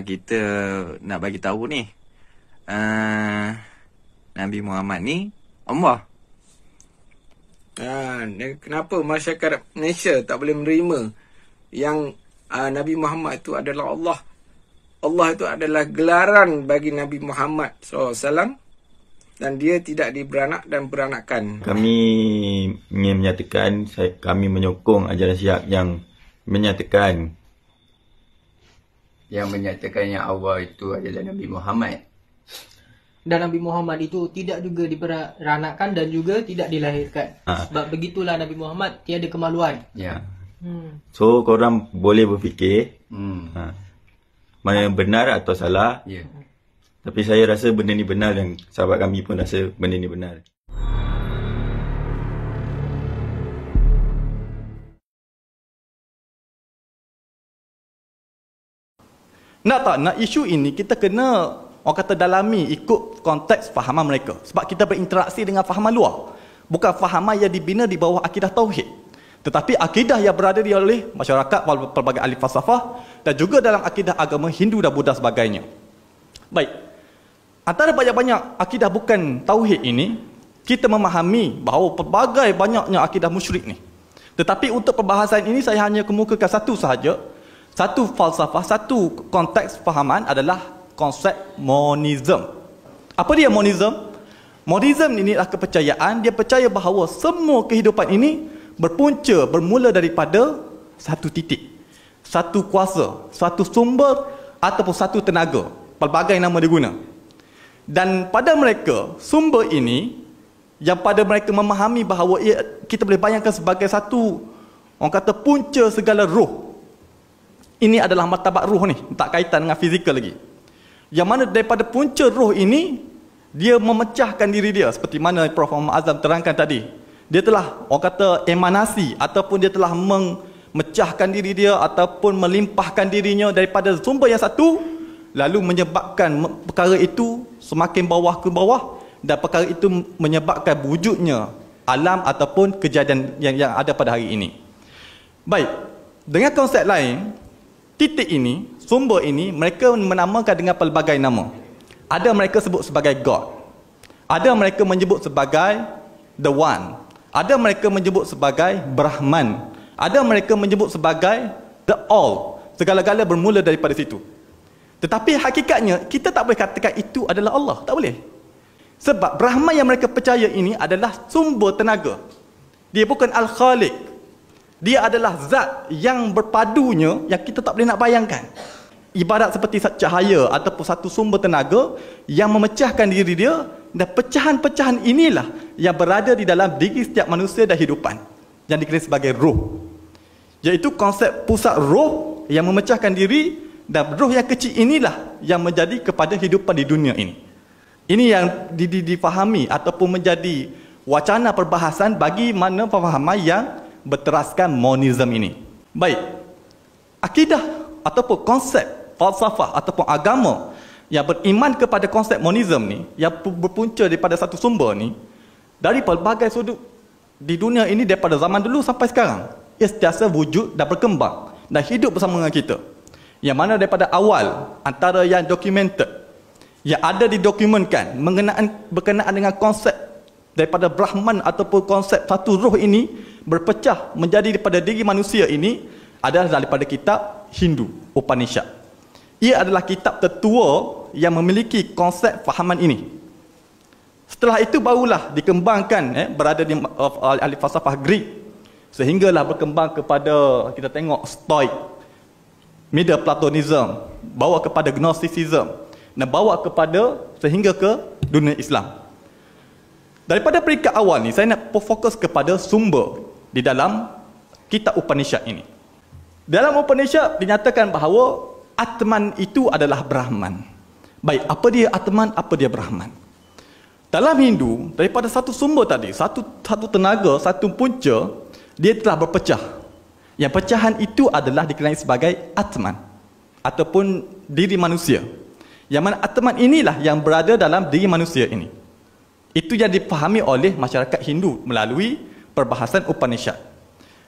Kita nak bagi tahu ni. Nabi Muhammad ni Allah. Kenapa masyarakat Malaysia tak boleh menerima yang Nabi Muhammad itu adalah Allah? Allah itu adalah gelaran bagi Nabi Muhammad SAW dan dia tidak diberanak dan beranakan. Kami ingin menyatakan, kami menyokong ajaran Syiah yang menyatakan yang Allah itu adalah Nabi Muhammad. Dan Nabi Muhammad itu tidak juga diberanakkan dan juga tidak dilahirkan. Sebab begitulah Nabi Muhammad tiada kemaluan. Ya. So korang boleh berfikir mana yang benar atau salah. Ya. Tapi saya rasa benda ni benar dan sahabat kami pun rasa benda ni benar. Nak isu ini kita kena orang kata dalami ikut konteks fahaman mereka. Sebab kita berinteraksi dengan fahaman luar. Bukan fahaman yang dibina di bawah akidah tauhid. Tetapi akidah yang berada di oleh masyarakat pelbagai ahli falsafah dan juga dalam akidah agama Hindu dan Buddha sebagainya. Baik. Antara banyak-banyak akidah bukan tauhid ini, kita memahami bahawa pelbagai banyaknya akidah musyrik ni. Tetapi untuk perbahasan ini saya hanya kemukakan satu sahaja. Satu falsafah, satu konteks fahaman adalah konsep monism. Apa dia monism? Monism ini adalah kepercayaan, dia percaya bahawa semua kehidupan ini bermula daripada satu titik, satu kuasa, satu sumber ataupun satu tenaga, pelbagai nama dia guna. Dan pada mereka, sumber ini yang pada mereka memahami bahawa kita boleh bayangkan sebagai satu, orang kata punca segala roh. Ini adalah martabat roh ni, tak kaitan dengan fizikal lagi. Yang mana daripada punca roh ini, dia memecahkan diri dia. Seperti mana Prof. Muhammad Azam terangkan tadi. Dia telah, orang kata, emanasi ataupun dia telah memecahkan diri dia ataupun melimpahkan dirinya daripada sumber yang satu, lalu menyebabkan perkara itu semakin bawah ke bawah dan perkara itu menyebabkan wujudnya alam ataupun kejadian yang ada pada hari ini. Baik, dengan konsep lain, titik ini, sumber ini, mereka menamakan dengan pelbagai nama. Ada mereka sebut sebagai God. Ada mereka menyebut sebagai The One. Ada mereka menyebut sebagai Brahman. Ada mereka menyebut sebagai The All. Segala-gala bermula daripada situ. Tetapi hakikatnya, kita tak boleh katakan itu adalah Allah. Tak boleh. Sebab Brahman yang mereka percaya ini adalah sumber tenaga. Dia bukan Al-Khaliq. Dia adalah zat yang berpadunya yang kita tak boleh nak bayangkan. Ibarat seperti cahaya ataupun satu sumber tenaga yang memecahkan diri dia, dan pecahan-pecahan inilah yang berada di dalam diri setiap manusia dan hidupan yang dikenali sebagai roh. Iaitu konsep pusat roh yang memecahkan diri, dan roh yang kecil inilah yang menjadi kepada hidupan di dunia ini. Ini yang difahami ataupun menjadi wacana perbahasan bagi mana pemahaman yang berteraskan monism ini. Baik, akidah ataupun konsep falsafah ataupun agama yang beriman kepada konsep monism ni, yang berpunca daripada satu sumber ni, dari pelbagai sudut di dunia ini daripada zaman dulu sampai sekarang, ia sentiasa wujud dan berkembang dan hidup bersama dengan kita. Yang mana daripada awal, antara yang documented, yang ada didokumentkan berkenaan dengan konsep daripada Brahman ataupun konsep satu roh ini berpecah menjadi daripada diri manusia ini adalah daripada kitab Hindu, Upanishad. Ia adalah kitab tertua yang memiliki konsep fahaman ini. Setelah itu barulah dikembangkan berada di ahli falsafah Greek, sehinggalah berkembang kepada, kita tengok, Stoic, Middle Platonism, bawa kepada Gnosticism dan bawa kepada sehingga ke dunia Islam. Daripada peringkat awal ni, saya nak fokus kepada sumber di dalam kitab Upanishad ini. Dalam Upanishad dinyatakan bahawa Atman itu adalah Brahman. Baik, apa dia Atman, apa dia Brahman? Dalam Hindu, daripada satu sumber tadi, satu tenaga, satu punca, dia telah berpecah. Yang pecahan itu adalah dikenali sebagai Atman ataupun diri manusia. Yang mana Atman inilah yang berada dalam diri manusia ini. Itu yang dipahami oleh masyarakat Hindu melalui perbahasan Upanishad.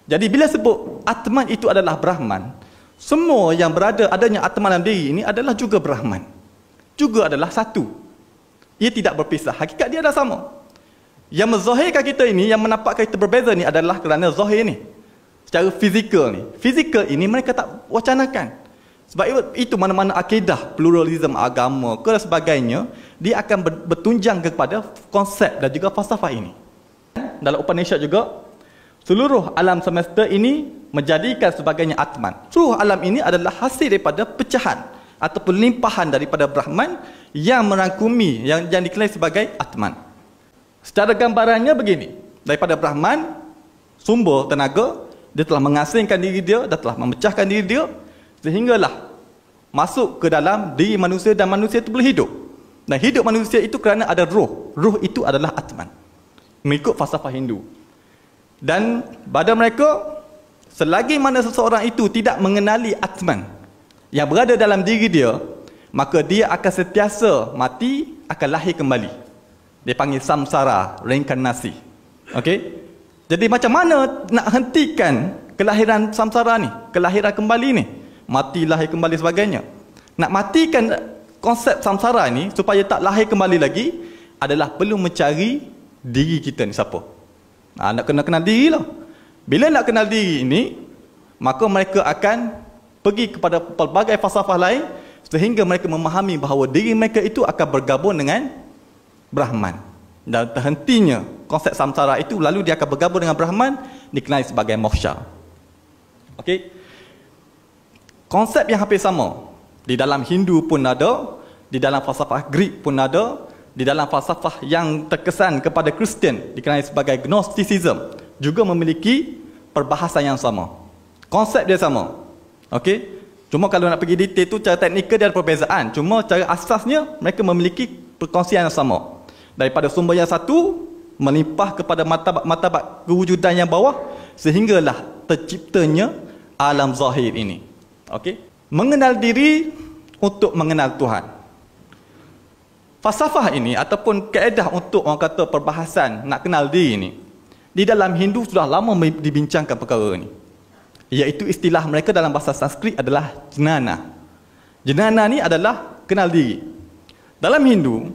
Jadi bila sebut Atman itu adalah Brahman, Semua yang berada adanya Atman dalam diri ini adalah juga Brahman. Juga adalah satu. Ia tidak berpisah. Hakikat dia adalah sama. Yang menzahirkan kita ini, yang menampakkan kita berbeza ni adalah kerana zahir ni. Secara fizikal ni. Fizikal ini mereka tak wacanakan. Sebab itu mana-mana akidah, pluralisme agama ke dan sebagainya, dia akan bertunjang kepada konsep dan juga falsafah ini. Dalam Upanishad juga, seluruh alam semesta ini menjadikan sebagainya Atman. Seluruh alam ini adalah hasil daripada pecahan ataupun limpahan daripada Brahman yang merangkumi, yang dikenali sebagai Atman. Secara gambarannya begini, daripada Brahman, sumber tenaga, dia telah mengasingkan diri dia, dan telah memecahkan diri dia, sehinggalah masuk ke dalam diri manusia dan manusia itu boleh hidup. Dan hidup manusia itu kerana ada roh. Roh itu adalah Atman. Mengikut falsafah Hindu. Dan pada mereka, selagi mana seseorang itu tidak mengenali Atman yang berada dalam diri dia, maka dia akan sentiasa mati, akan lahir kembali. Dia panggil samsara, reinkarnasi. Okey? Jadi macam mana nak hentikan kelahiran samsara ni, kelahiran kembali ni? Mati, lahir kembali sebagainya. Nak matikan konsep samsara ni supaya tak lahir kembali lagi adalah perlu mencari diri kita ni siapa. Nak kena kenal diri lah. Bila nak kenal diri ini, maka mereka akan pergi kepada pelbagai falsafah lain sehingga mereka memahami bahawa diri mereka itu akan bergabung dengan Brahman. Dan terhentinya konsep samsara itu, lalu dia akan bergabung dengan Brahman, dikenali sebagai moksha. Okey? Konsep yang hampir sama. Di dalam Hindu pun ada, di dalam falsafah Greek pun ada, di dalam falsafah yang terkesan kepada Kristian, dikenali sebagai Gnosticism, juga memiliki perbahasan yang sama. Konsep dia sama. Okey? Cuma kalau nak pergi detail tu, cara teknikal dia ada perbezaan. Cuma cara asasnya, mereka memiliki perkongsian yang sama. Daripada sumber yang satu, melimpah kepada martabat kewujudan yang bawah, sehinggalah terciptanya alam zahir ini. Okey? Mengenal diri untuk mengenal Tuhan. Falsafah ini ataupun kaedah untuk orang kata perbahasan nak kenal diri ini, di dalam Hindu sudah lama dibincangkan perkara ini. Iaitu istilah mereka dalam bahasa Sanskrit adalah jnana. Jnana ni adalah kenal diri. Dalam Hindu,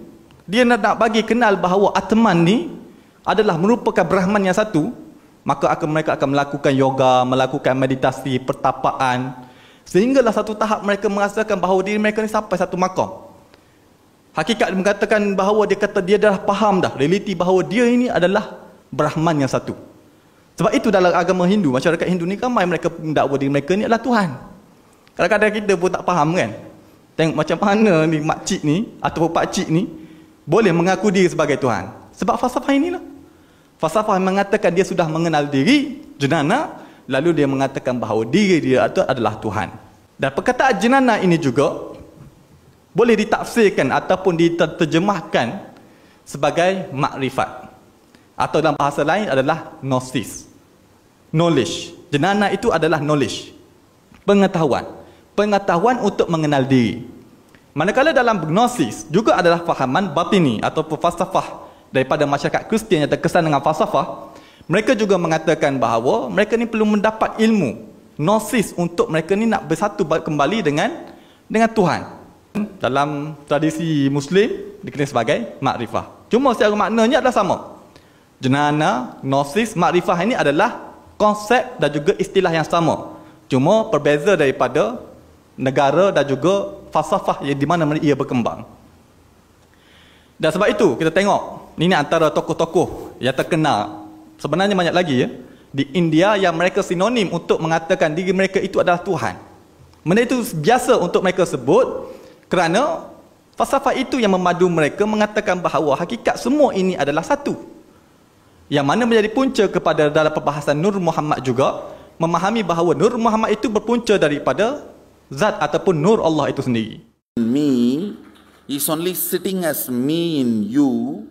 dia nak bagi kenal bahawa Atman ni adalah merupakan Brahman yang satu, maka mereka akan melakukan yoga, melakukan meditasi, pertapaan, sehinggalah satu tahap mereka merasakan bahawa diri mereka ni sampai satu makam. Hakikat mengatakan bahawa dia dah faham dah, realiti bahawa dia ini adalah Brahman yang satu. Sebab itu dalam agama Hindu, masyarakat Hindu ni ramai mereka mendakwa diri mereka ni adalah Tuhan. Kadang-kadang kita pun tak faham kan. Tengok macam mana ni makcik ni ataupun pakcik ni boleh mengaku diri sebagai Tuhan. Sebab falsafah inilah. Falsafah mengatakan dia sudah mengenal diri, jnana, lalu dia mengatakan bahawa diri dia itu adalah Tuhan. Dan perkataan jnana ini juga boleh ditafsirkan ataupun diterjemahkan sebagai makrifat. Atau dalam bahasa lain adalah gnosis. Knowledge. Jnana itu adalah knowledge. Pengetahuan. Pengetahuan untuk mengenal diri. Manakala dalam gnosis juga adalah fahaman batini ataupun falsafah daripada masyarakat Kristian yang terkesan dengan falsafah. Mereka juga mengatakan bahawa mereka ni perlu mendapat ilmu gnosis untuk mereka ni nak bersatu kembali dengan Tuhan. Dalam tradisi Muslim dikenal sebagai makrifah. Cuma secara maknanya adalah sama. Jnana, gnosis, makrifah ini adalah konsep dan juga istilah yang sama. Cuma berbeza daripada negara dan juga falsafah yang di mana ia berkembang. Dan sebab itu kita tengok ini antara tokoh-tokoh yang terkenal. Sebenarnya banyak lagi ya. Di India yang mereka sinonim untuk mengatakan diri mereka itu adalah Tuhan. Benda itu biasa untuk mereka sebut kerana falsafah itu yang memadu mereka mengatakan bahawa hakikat semua ini adalah satu. Yang mana menjadi punca kepada dalam perbahasan Nur Muhammad juga memahami bahawa Nur Muhammad itu berpunca daripada zat ataupun nur Allah itu sendiri. Me is only sitting as me in you.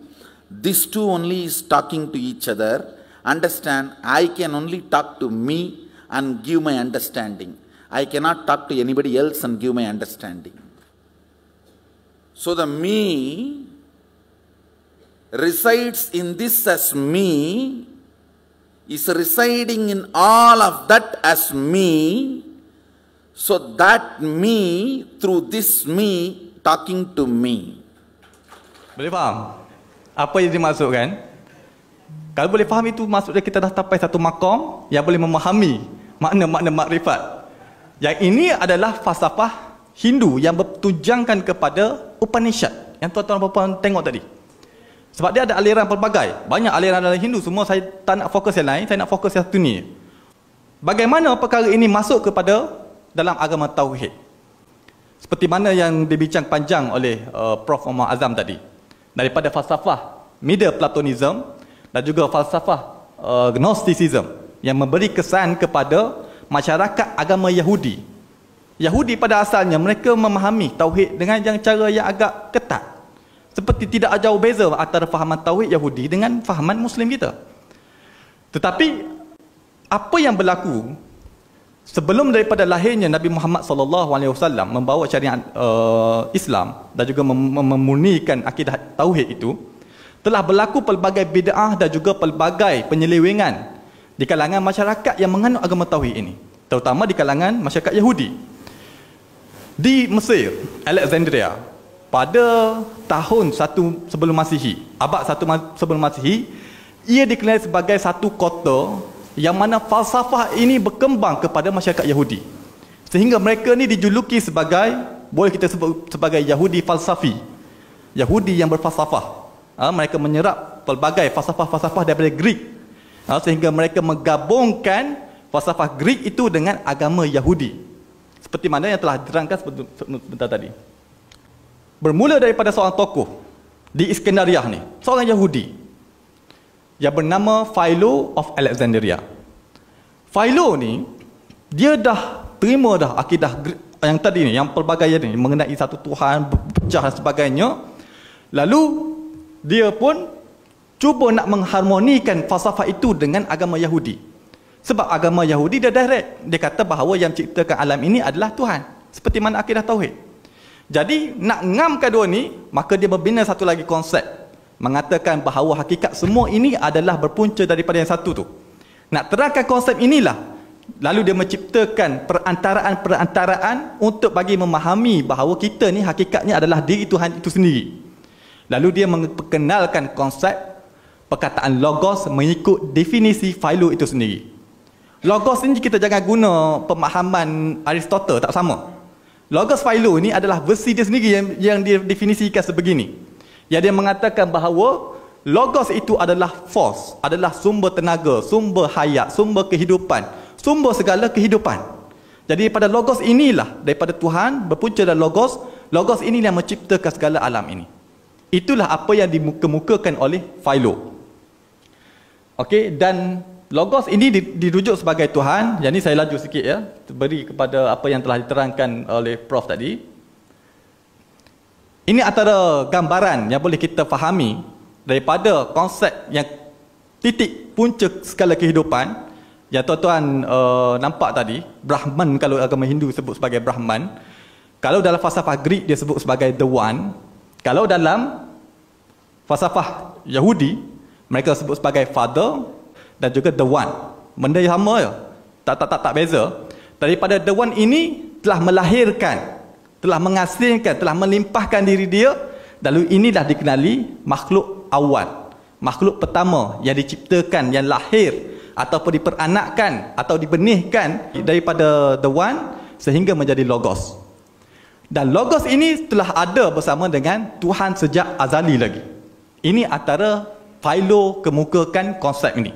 These two only is talking to each other. Understand, I can only talk to me and give my understanding. I cannot talk to anybody else and give my understanding. So the me resides in this as me, is residing in all of that as me. So that me, through this me, talking to me. Boleh faham? Apa yang dimaksudkan? Kalau boleh faham itu maksudnya kita dah sampai satu maqam yang boleh memahami makna-makna makrifat. Yang ini adalah falsafah Hindu yang bertujankan kepada Upanishad yang tuan-tuan dan puan tengok tadi. Sebab dia ada aliran pelbagai. Banyak aliran dalam Hindu, semua saya tak nak fokus yang lain, saya nak fokus yang satu ni. Bagaimana perkara ini masuk kepada dalam agama Tauhid? Seperti mana yang dibincang panjang oleh Prof. Muhammad Azam tadi. Daripada falsafah Middle Platonism dan juga falsafah Gnosticism yang memberi kesan kepada masyarakat agama Yahudi. Yahudi pada asalnya mereka memahami Tauhid dengan cara yang agak ketat. Seperti tidak jauh beza antara fahaman Tauhid Yahudi dengan fahaman Muslim kita. Tetapi apa yang berlaku sebelum daripada lahirnya Nabi Muhammad SAW membawa syariat Islam dan juga memurnikan akidah Tauhid itu, telah berlaku pelbagai bid'ah dan juga pelbagai penyelewengan di kalangan masyarakat yang menganut agama Tauhid ini, terutama di kalangan masyarakat Yahudi. Di Mesir, Alexandria, pada tahun 1 sebelum Masihi, abad 1 sebelum Masihi, ia dikenali sebagai satu kota yang mana falsafah ini berkembang kepada masyarakat Yahudi. Sehingga mereka ni dijuluki sebagai, boleh kita sebut sebagai Yahudi falsafi. Yahudi yang berfalsafah. Mereka menyerap pelbagai falsafah-falsafah daripada Greek. Sehingga mereka menggabungkan falsafah Greek itu dengan agama Yahudi. Seperti mana yang telah diterangkan sebentar tadi. Bermula daripada seorang tokoh di Iskandariah ni, seorang Yahudi yang bernama Philo of Alexandria. Philo ni, dia dah terima dah akidah yang tadi ni, yang pelbagai ni, mengenai satu Tuhan, berpecah dan sebagainya. Lalu dia pun cuba nak mengharmonikan falsafah itu dengan agama Yahudi. Sebab agama Yahudi dia direct, dia kata bahawa yang ciptakan alam ini adalah Tuhan, seperti mana akidah Tauhid. Jadi nak ngamkan dua ni, maka dia membina satu lagi konsep, mengatakan bahawa hakikat semua ini adalah berpunca daripada yang satu tu. Nak terangkan konsep inilah, lalu dia menciptakan perantaraan untuk bagi memahami bahawa kita ni hakikatnya adalah diri Tuhan itu sendiri. Lalu dia memperkenalkan konsep perkataan logos mengikut definisi Philo itu sendiri. Logos ini kita jangan guna pemahaman Aristotle, tak sama. Logos Philo ini adalah versi dia sendiri yang dia definisikan sebegini. Yang dia mengatakan bahawa logos itu adalah force, adalah sumber tenaga, sumber hayat, sumber kehidupan, sumber segala kehidupan. Jadi daripada logos inilah, daripada Tuhan berpunca dari logos, logos ini yang menciptakan segala alam ini. Itulah apa yang dikemukakan oleh Philo. Okey, dan logos ini dirujuk sebagai Tuhan. Yang ini saya laju sikit ya, beri kepada apa yang telah diterangkan oleh Prof tadi. Ini antara gambaran yang boleh kita fahami daripada konsep yang titik punca segala kehidupan yang tuan-tuan nampak tadi. Brahman, kalau agama Hindu sebut sebagai Brahman. Kalau dalam falsafah Greek dia sebut sebagai The One. Kalau dalam falsafah Yahudi mereka sebut sebagai Father dan juga The One. Benda yang sama je. Tak beza. Daripada The One ini telah melahirkan, telah menghasilkan, telah melimpahkan diri dia. Lalu inilah dikenali makhluk awal, makhluk pertama yang diciptakan, yang lahir ataupun diperanakkan atau dibenihkan daripada The One sehingga menjadi Logos. Dan Logos ini telah ada bersama dengan Tuhan sejak azali lagi. Ini antara Philo kemukakan konsep ini.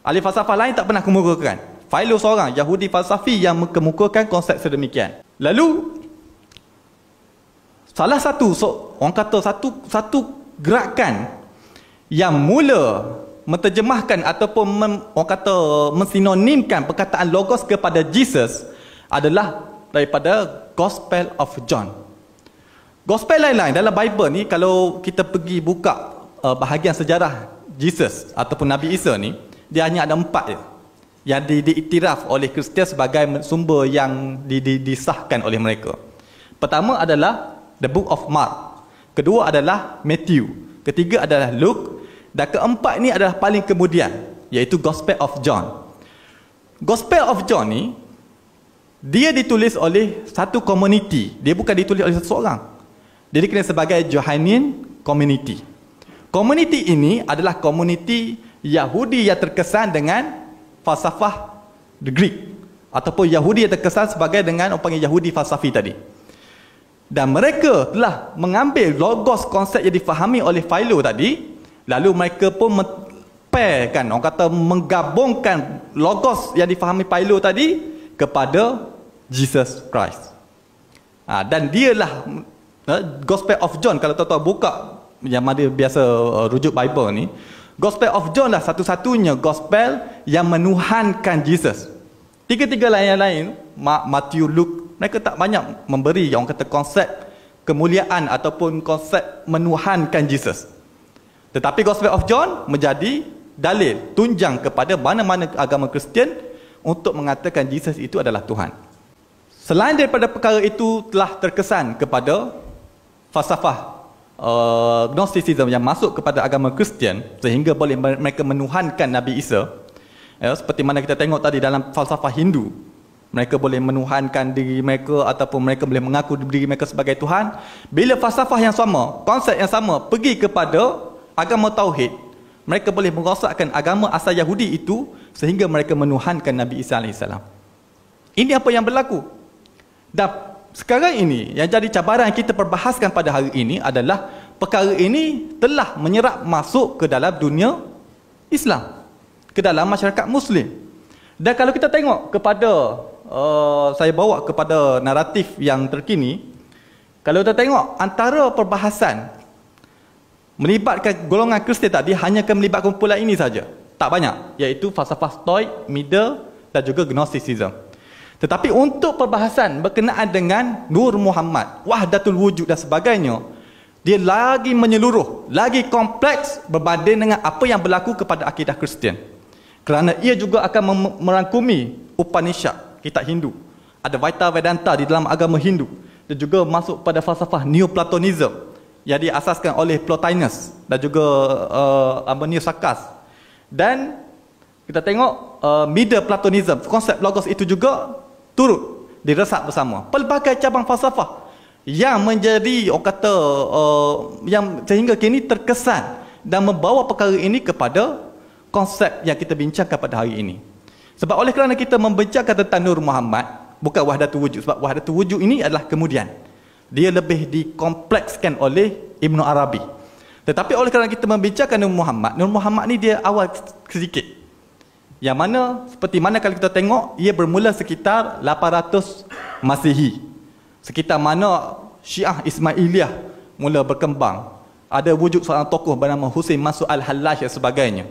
Ahli falsafah lain tak pernah kemukakan. Philo seorang Yahudi falsafi yang mengemukakan konsep sedemikian. Lalu salah satu, orang kata satu gerakan yang mula menterjemahkan ataupun orang kata mensinonimkan perkataan logos kepada Jesus adalah daripada Gospel of John. Gospel lain-lain dalam Bible ni, kalau kita pergi buka bahagian sejarah Jesus ataupun Nabi Isa ni, dia hanya ada 4 je yang diiktiraf oleh Kristian sebagai sumber yang disahkan oleh mereka. Pertama adalah The Book of Mark, kedua adalah Matthew, ketiga adalah Luke, dan keempat ni adalah paling kemudian, iaitu Gospel of John. Gospel of John ni dia ditulis oleh satu komuniti. Dia bukan ditulis oleh satu orang. Dia dikenal sebagai Johannine Community. Komuniti ini adalah komuniti Yahudi yang terkesan dengan falsafah the Greek, ataupun Yahudi yang terkesan sebagai dengan orang panggil Yahudi falsafi tadi. Dan mereka telah mengambil logos konsep yang difahami oleh Philo tadi, lalu mereka pun pairkan, orang kata menggabungkan logos yang difahami Philo tadi kepada Jesus Christ. Dan dialah Gospel of John. Kalau tuan-tuan buka yang mana biasa rujuk Bible ni, Gospel of John lah satu-satunya gospel yang menuhankan Jesus. Tiga-tiga lain-lain, Matthew, Luke, mereka tak banyak memberi orang kata konsep kemuliaan ataupun konsep menuhankan Jesus. Tetapi Gospel of John menjadi dalil, tunjang kepada mana-mana agama Kristian untuk mengatakan Jesus itu adalah Tuhan. Selain daripada perkara itu telah terkesan kepada falsafah Gnosticism yang masuk kepada agama Kristian sehingga boleh mereka menuhankan Nabi Isa. Seperti mana kita tengok tadi dalam falsafah Hindu, mereka boleh menuhankan diri mereka ataupun mereka boleh mengaku diri mereka sebagai Tuhan. Bila falsafah yang sama, konsep yang sama pergi kepada agama Tauhid, mereka boleh merosakkan agama asal Yahudi itu sehingga mereka menuhankan Nabi Isa AS. Ini apa yang berlaku. Dan sekarang ini yang jadi cabaran yang kita perbahaskan pada hari ini adalah perkara ini telah menyerap masuk ke dalam dunia Islam, ke dalam masyarakat Muslim. Dan kalau kita tengok kepada saya bawa kepada naratif yang terkini, kalau kita tengok antara perbahasan melibatkan golongan Kristian tadi hanya akan melibatkan kumpulan ini saja, tak banyak, iaitu falsafah Stoik, Middle dan juga Gnosticism. Tetapi untuk perbahasan berkenaan dengan Nur Muhammad, Wahdatul Wujud dan sebagainya, dia lagi menyeluruh, lagi kompleks berbanding dengan apa yang berlaku kepada akidah Kristian. Kerana ia juga akan merangkumi Upanishad, kitab Hindu. Ada Vaita Vedanta di dalam agama Hindu. Dan juga masuk pada falsafah Neoplatonism yang diasaskan oleh Plotinus dan juga Ammonius Saccas. Dan kita tengok Middle Platonism, konsep logos itu juga turut diresak bersama. Pelbagai cabang falsafah yang menjadi orang kata yang sehingga kini terkesan dan membawa perkara ini kepada konsep yang kita bincangkan pada hari ini. Sebab oleh kerana kita membincangkan tentang Nur Muhammad, bukan Wahdatul Wujud, sebab Wahdatul Wujud ini adalah kemudian. Dia lebih dikomplekskan oleh Ibn Arabi. Tetapi oleh kerana kita membincangkan Nur Muhammad ni dia awal sedikit. Yang mana, seperti mana kalau kita tengok, ia bermula sekitar 800 Masihi. Sekitar mana Syiah Ismailiyah mula berkembang. Ada wujud seorang tokoh bernama Husain Mas'ud Al-Hallaj dan sebagainya.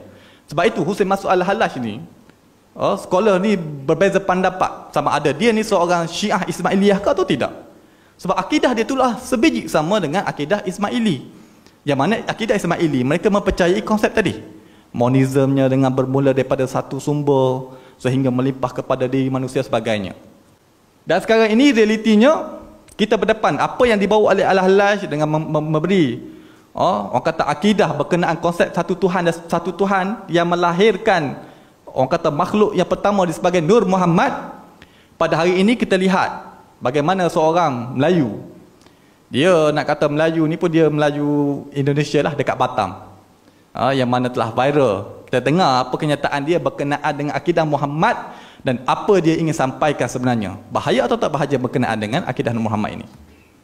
Sebab itu Husain Mas'ud Al-Hallaj ni, scholar ni berbeza pendapat sama ada dia ni seorang Syiah Ismailiyah ke atau tidak. Sebab akidah dia itulah sebiji sama dengan akidah Ismaili. Yang mana akidah Ismaili, mereka mempercayai konsep tadi. Monismnya dengan bermula daripada satu sumber sehingga melimpah kepada diri manusia sebagainya. Dan sekarang ini realitinya kita berdepan apa yang dibawa oleh Al-Hallaj dengan memberi orang kata akidah berkenaan konsep satu Tuhan dan satu Tuhan yang melahirkan orang kata makhluk yang pertama di sebagai Nur Muhammad. Pada hari ini kita lihat bagaimana seorang Melayu, dia nak kata Melayu ni pun dia Melayu Indonesia lah dekat Batam, yang mana telah viral. Kita dengar apa kenyataan dia berkenaan dengan akidah Muhammad dan apa dia ingin sampaikan sebenarnya. Bahaya atau tak bahaya berkenaan dengan akidah Muhammad ini?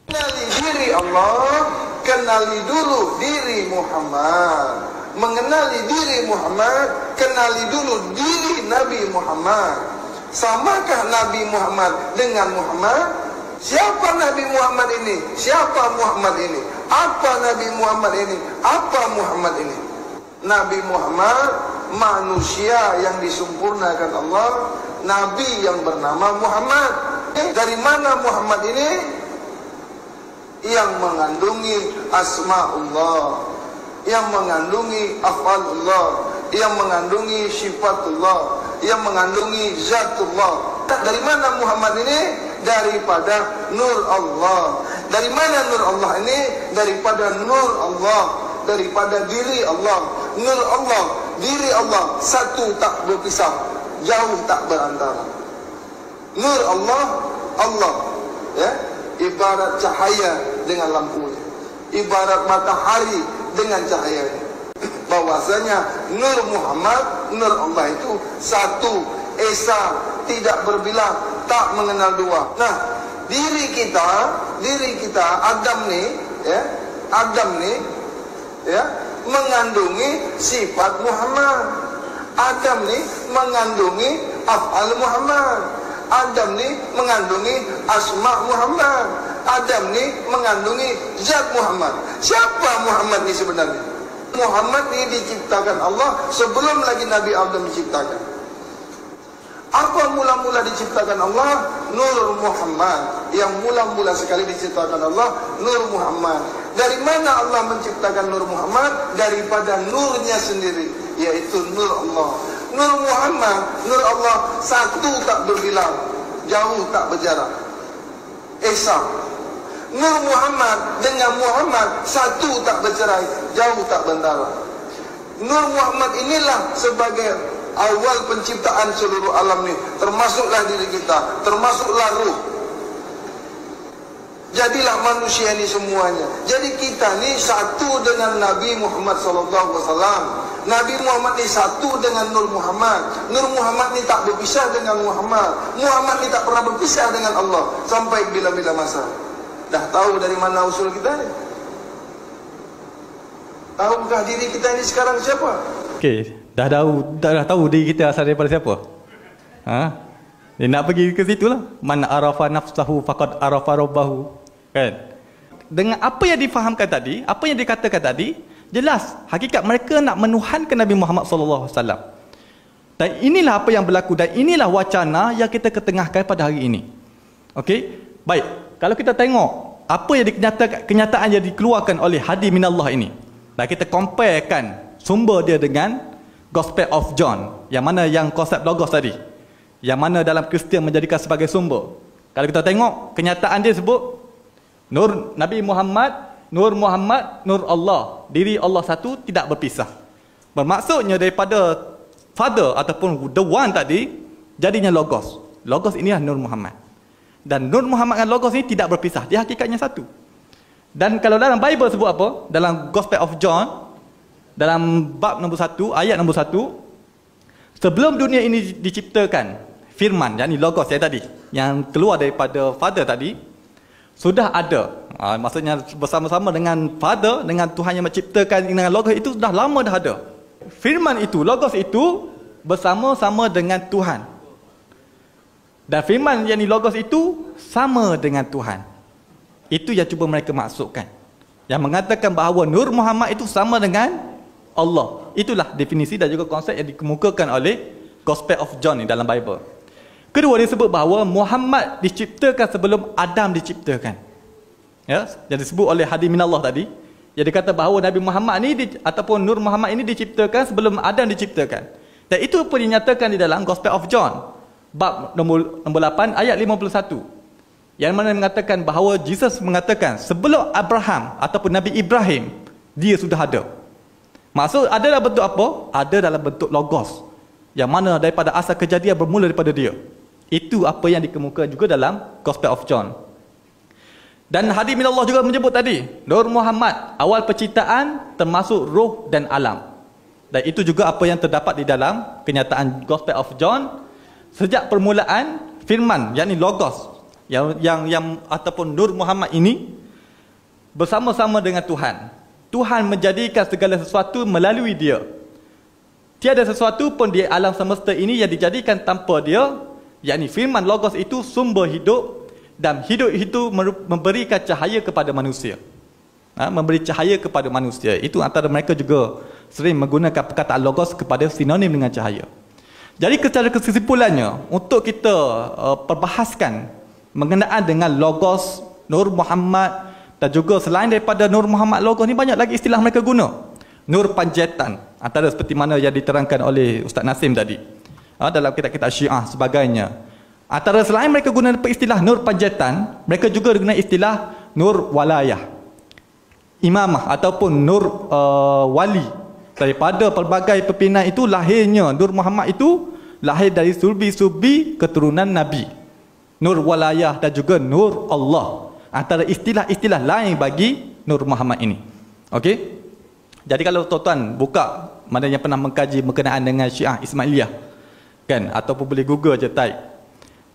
Kenali diri Allah, kenali dulu diri Muhammad. Mengenali diri Muhammad, kenali dulu diri Nabi Muhammad. Samakah Nabi Muhammad dengan Muhammad? Siapa Nabi Muhammad ini? Siapa Muhammad ini? Apa Nabi Muhammad ini? Apa Muhammad ini? Nabi Muhammad manusia yang disempurnakan Allah, Nabi yang bernama Muhammad. Dari mana Muhammad ini? Yang mengandungi asma'ullah, yang mengandungi af'alullah, yang mengandungi sifatullah, yang mengandungi zatullah. Dari mana Muhammad ini? Daripada Nur Allah. Dari mana Nur Allah ini? Daripada Nur Allah, daripada diri Allah. Nur Allah, diri Allah, satu tak berpisah, jauh tak berantara. Nur Allah, Allah. Ya, ibarat cahaya dengan lampunya, ibarat matahari dengan cahayanya. Bahwasanya Nur Muhammad, Nur Allah itu satu, esa, tidak berbilang, tak mengenal dua. Nah, diri kita Adam nih, ya, Adam nih, ya, mengandungi sifat Muhammad. Adam nih mengandungi af'al Muhammad. Adam nih mengandungi asma Muhammad. Adam nih mengandungi zat Muhammad. Siapa Muhammad ini sebenarnya? Muhammad ini diciptakan Allah sebelum lagi Nabi Adam diciptakan. Apa mula-mula diciptakan Allah? Nur Muhammad. Yang mula-mula sekali diciptakan Allah, Nur Muhammad. Dari mana Allah menciptakan Nur Muhammad? Daripada nurnya sendiri, yaitu Nur Allah. Nur Muhammad, Nur Allah, satu tak berbilang, jauh tak berjarak, esa. Nur Muhammad dengan Muhammad satu tak bercerai, jauh tak bentara. Nur Muhammad inilah sebagai awal penciptaan seluruh alam ini, termasuklah diri kita, termasuklah ruh. Jadilah manusia ini semuanya. Jadi kita ni satu dengan Nabi Muhammad SAW. Nabi Muhammad ni satu dengan Nur Muhammad. Nur Muhammad ni tak berpisah dengan Muhammad. Muhammad ni tak pernah berpisah dengan Allah sampai bila-bila masa. Dah tahu dari mana usul kita ni? Tahukah diri kita ini sekarang siapa? Okey, dah tahu diri kita asal daripada siapa? Dia nak pergi ke situ lah. Man arafa nafsahu faqad arafa rabbahu. Kan? Dengan apa yang difahamkan tadi, apa yang dikatakan tadi, jelas hakikat mereka nak menuhankan Nabi Muhammad sallallahu alaihi wasallam. Dan inilah apa yang berlaku dan inilah wacana yang kita ketengahkan pada hari ini. Okey? Baik, kalau kita tengok apa yang kenyataan yang dikeluarkan oleh Hadi Minallah ini, dan kita comparekan sumber dia dengan Gospel of John, yang mana yang konsep logos tadi, yang mana dalam Kristian menjadikan sebagai sumber. Kalau kita tengok kenyataan dia sebut Nur Nabi Muhammad, Nur Muhammad, Nur Allah, diri Allah satu, tidak berpisah. Bermaksudnya daripada Father ataupun the one tadi, jadinya logos. Logos inilah Nur Muhammad. Dan Nur Muhammad dan logos ini tidak berpisah, dia hakikatnya satu. Dan kalau dalam Bible sebut apa? Dalam Gospel of John, dalam bab nombor 1, ayat nombor 1, sebelum dunia ini diciptakan, firman, yakni logos yang tadi, yang keluar daripada Father tadi, sudah ada. Maksudnya bersama-sama dengan Father, dengan Tuhan yang menciptakan, dengan logos itu sudah lama dah ada. Firman itu, logos itu bersama-sama dengan Tuhan. Dan firman yakni logos itu sama dengan Tuhan. Itu yang cuba mereka maksudkan. Yang mengatakan bahawa Nur Muhammad itu sama dengan Allah. Itulah definisi dan juga konsep yang dikemukakan oleh Gospel of John ni dalam Bible. Kedua, dia sebut bahawa Muhammad diciptakan sebelum Adam diciptakan. Ya, yang disebut oleh Hadi Minallah tadi. Yang dikata bahawa Nabi Muhammad ni ataupun Nur Muhammad ini diciptakan sebelum Adam diciptakan. Dan itu pun dinyatakan di dalam Gospel of John, bab nombor 8 ayat 51. Yang mana mengatakan bahawa Jesus mengatakan sebelum Abraham ataupun Nabi Ibrahim, dia sudah ada. Maksud ada dalam bentuk apa? Ada dalam bentuk logos. Yang mana daripada asal kejadian bermula daripada dia. Itu apa yang dikemukakan juga dalam Gospel of John. Dan Hadi Minallah juga menyebut tadi, Nur Muhammad, awal penciptaan termasuk roh dan alam. Dan itu juga apa yang terdapat di dalam kenyataan Gospel of John. Sejak permulaan, firman, yakni logos, yang ataupun Nur Muhammad ini bersama-sama dengan Tuhan. Tuhan menjadikan segala sesuatu melalui dia. Tiada sesuatu pun di alam semesta ini yang dijadikan tanpa dia, yakni firman logos itu sumber hidup, dan hidup itu memberikan cahaya kepada manusia. Memberi cahaya kepada manusia. Itu antara mereka juga sering menggunakan perkataan logos kepada sinonim dengan cahaya. Jadi secara kesimpulannya, untuk kita perbahaskan mengenaan dengan logos, Nur Muhammad, dan juga selain daripada Nur Muhammad logos ni, banyak lagi istilah mereka guna. Nur Panjaitan, antara seperti mana yang diterangkan oleh Ustaz Nasim tadi, dalam kitab-kitab Syiah sebagainya. Antara selain mereka guna istilah Nur Panjaitan, mereka juga guna istilah Nur Walayah, Imamah ataupun Nur Wali. Daripada pelbagai pimpinan itu lahirnya Nur Muhammad itu lahir dari sulbi-sulbi keturunan Nabi. Nur walayah dan juga nur Allah. Antara istilah-istilah lain bagi Nur Muhammad ini. Okey? Jadi kalau tuan-tuan buka, mana yang pernah mengkaji berkenaan dengan Syiah Ismailiyah, kan, ataupun boleh Google je type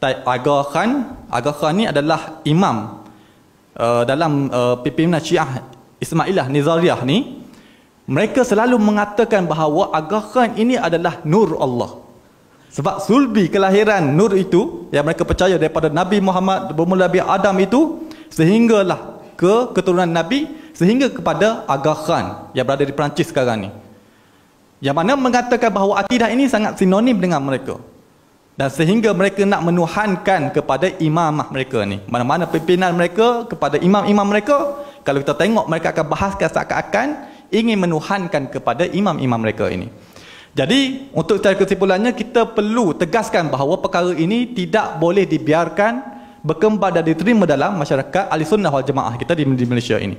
Aga Khan ni adalah imam dalam pimpinan Syiah Ismailiyah Nizariyah ni. Mereka selalu mengatakan bahawa Aga Khan ini adalah nur Allah. Sebab sulbi kelahiran nur itu yang mereka percaya daripada Nabi Muhammad bermula Nabi Adam itu sehinggalah ke keturunan Nabi sehingga kepada Aga Khan yang berada di Perancis sekarang ni. Yang mana mengatakan bahawa akidah ini sangat sinonim dengan mereka. Dan sehingga mereka nak menuhankan kepada imamah mereka ni. Mana-mana pimpinan mereka kepada imam-imam mereka, kalau kita tengok mereka akan bahaskan seakan-akan ingin menuhankan kepada imam-imam mereka ini. Jadi, untuk secara kesimpulannya, kita perlu tegaskan bahawa perkara ini tidak boleh dibiarkan berkembang dan diterima dalam masyarakat Ahli Sunnah wal Jamaah kita di Malaysia ini.